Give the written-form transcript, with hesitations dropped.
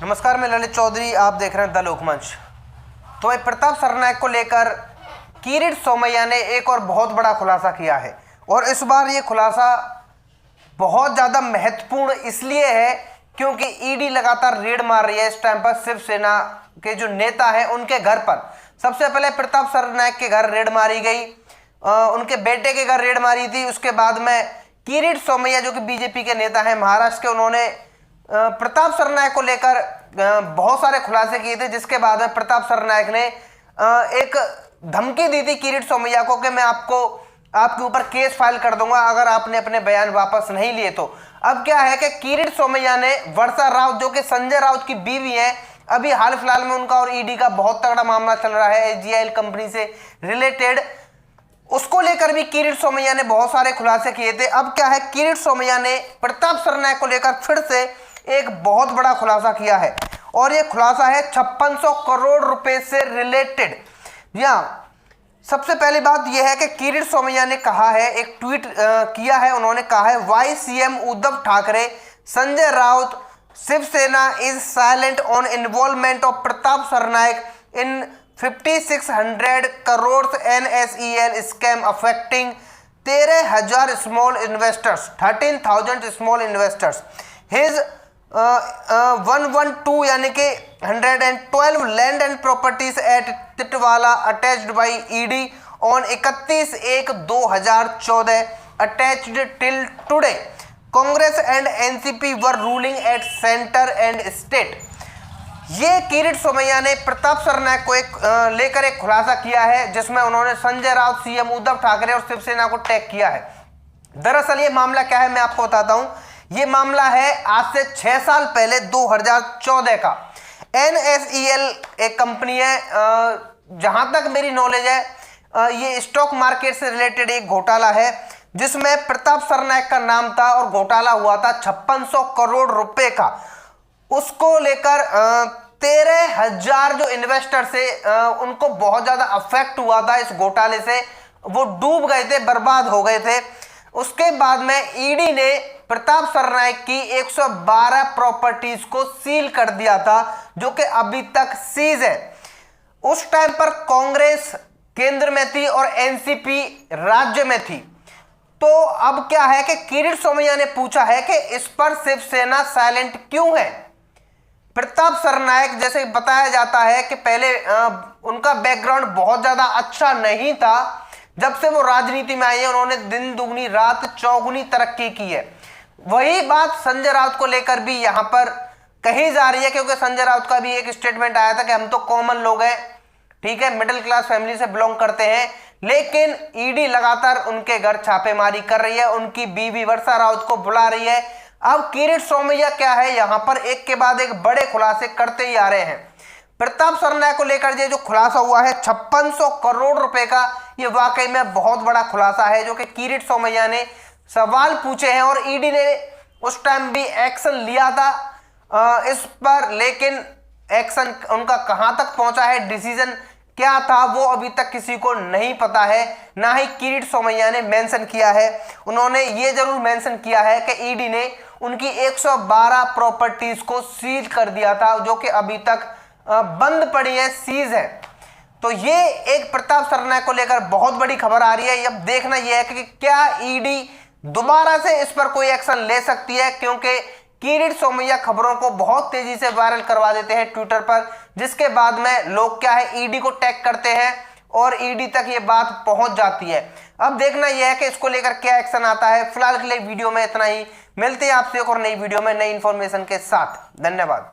नमस्कार, मैं ललित चौधरी, आप देख रहे हैं द लोकमंच। तो भाई प्रताप सरनाईक को लेकर किरीट सोमैया ने एक और बहुत बड़ा खुलासा किया है और इस बार ये खुलासा बहुत ज़्यादा महत्वपूर्ण इसलिए है क्योंकि ईडी लगातार रेड मार रही है इस टाइम पर शिवसेना के जो नेता हैं उनके घर पर। सबसे पहले प्रताप सरनाईक के घर रेड मारी गई, उनके बेटे के घर रेड मारी थी। उसके बाद में किरीट सोमैया जो कि बीजेपी के नेता हैं महाराष्ट्र के, उन्होंने प्रताप सरनाईक को लेकर बहुत सारे खुलासे किए थे, जिसके बाद में प्रताप सरनाईक ने एक धमकी दी थी किरीट सोमैया को कि मैं आपके ऊपर केस फाइल कर दूंगा अगर आपने अपने बयान वापस नहीं लिए तो। अब क्या है कि किरीट सोमैया ने वर्षा राउत जो कि संजय राउत की बीवी है, अभी हाल फिलहाल में उनका और ईडी का बहुत तगड़ा मामला चल रहा है एचजीआईएल कंपनी से रिलेटेड, उसको लेकर भी किरीट सोमैया ने बहुत सारे खुलासे किए थे। अब क्या है, किरीट सोमैया ने प्रताप सरनाईक को लेकर फिर से एक बहुत बड़ा खुलासा किया है और यह खुलासा है 5600 करोड़ रुपए से रिलेटेड। सबसे पहली बात यह है कि किरीट सोमैया ने कहा है, एक ट्वीट किया है, उन्होंने कहा है why CM Uddhav Thackeray Sanjay Raut Shivsena is silent on involvement of Pratap Sarnaik in 5600 crore NSEL scam affecting 13,000 small investors, 13,000 small investors. His 112 यानी कि 112 land and properties at Titwala attached by ED on 31/1/2014 attached till today. Congress and NCP were ruling at centre and state. ये किरीट सोमैया ने प्रताप सरनाईक को लेकर एक खुलासा किया है जिसमें उन्होंने संजय राउत, सीएम उद्धव ठाकरे और शिवसेना को टैग किया है। दरअसल ये मामला क्या है मैं आपको बताता हूं। ये मामला है आज से 6 साल पहले 2014 का। NSEL एक कंपनी है, जहां तक मेरी नॉलेज है ये स्टॉक मार्केट से रिलेटेड एक घोटाला है जिसमें प्रताप सरनाईक का नाम था और घोटाला हुआ था 5600 करोड़ रुपए का। उसको लेकर 13,000 जो इन्वेस्टर से उनको बहुत ज्यादा अफेक्ट हुआ था इस घोटाले से, वो डूब गए थे, बर्बाद हो गए थे। उसके बाद में ईडी ने प्रताप सरनाईक की 112 प्रॉपर्टीज को सील कर दिया था जो कि अभी तक सीज है। उस टाइम पर कांग्रेस केंद्र में थी और एनसीपी राज्य में थी। तो अब क्या है कि किरीट सोमैया ने पूछा है कि इस पर शिवसेना साइलेंट क्यों है। प्रताप सरनाईक जैसे बताया जाता है कि पहले उनका बैकग्राउंड बहुत ज्यादा अच्छा नहीं था। जब से वो राजनीति में आए हैं उन्होंने दिन दुगनी रात चौगुनी तरक्की की है। वही बात संजय राउत को लेकर भी यहां पर कही जा रही है क्योंकि संजय राउत का भी एक स्टेटमेंट आया था कि हम तो कॉमन लोग हैं, ठीक है, मिडिल क्लास फैमिली से बिलोंग करते हैं, लेकिन ईडी लगातार उनके घर छापेमारी कर रही है, उनकी बीवी वर्षा राउत को बुला रही है। अब किरीट सोमैया क्या है, यहां पर एक के बाद एक बड़े खुलासे करते ही आ रहे हैं। प्रताप सरनाईक को लेकर ये जो खुलासा हुआ है 5600 करोड़ रुपए का, ये वाकई में बहुत बड़ा खुलासा है जो कि किरीट सोमैया ने सवाल पूछे हैं और ईडी ने उस टाइम भी एक्शन लिया था इस पर, लेकिन एक्शन उनका कहां तक पहुंचा है, डिसीजन क्या था, वो अभी तक किसी को नहीं पता है। ना ही किरीट सोमैया ने मेंशन किया है। उन्होंने ये जरूर मेंशन किया है कि ईडी ने उनकी 112 प्रॉपर्टीज को सीज कर दिया था जो कि अभी तक बंद पड़ी है, सीज है। तो ये एक प्रताप सरनाईक को लेकर बहुत बड़ी खबर आ रही है। अब देखना यह है कि क्या ईडी दोबारा से इस पर कोई एक्शन ले सकती है, क्योंकि किरीट सोमैया खबरों को बहुत तेजी से वायरल करवा देते हैं ट्विटर पर, जिसके बाद में लोग क्या है ईडी को टैग करते हैं और ईडी तक ये बात पहुंच जाती है। अब देखना यह है कि इसको लेकर क्या एक्शन आता है। फिलहाल के लिए वीडियो में इतना ही, मिलते हैं आपसे एक और नई वीडियो में नई इंफॉर्मेशन के साथ। धन्यवाद।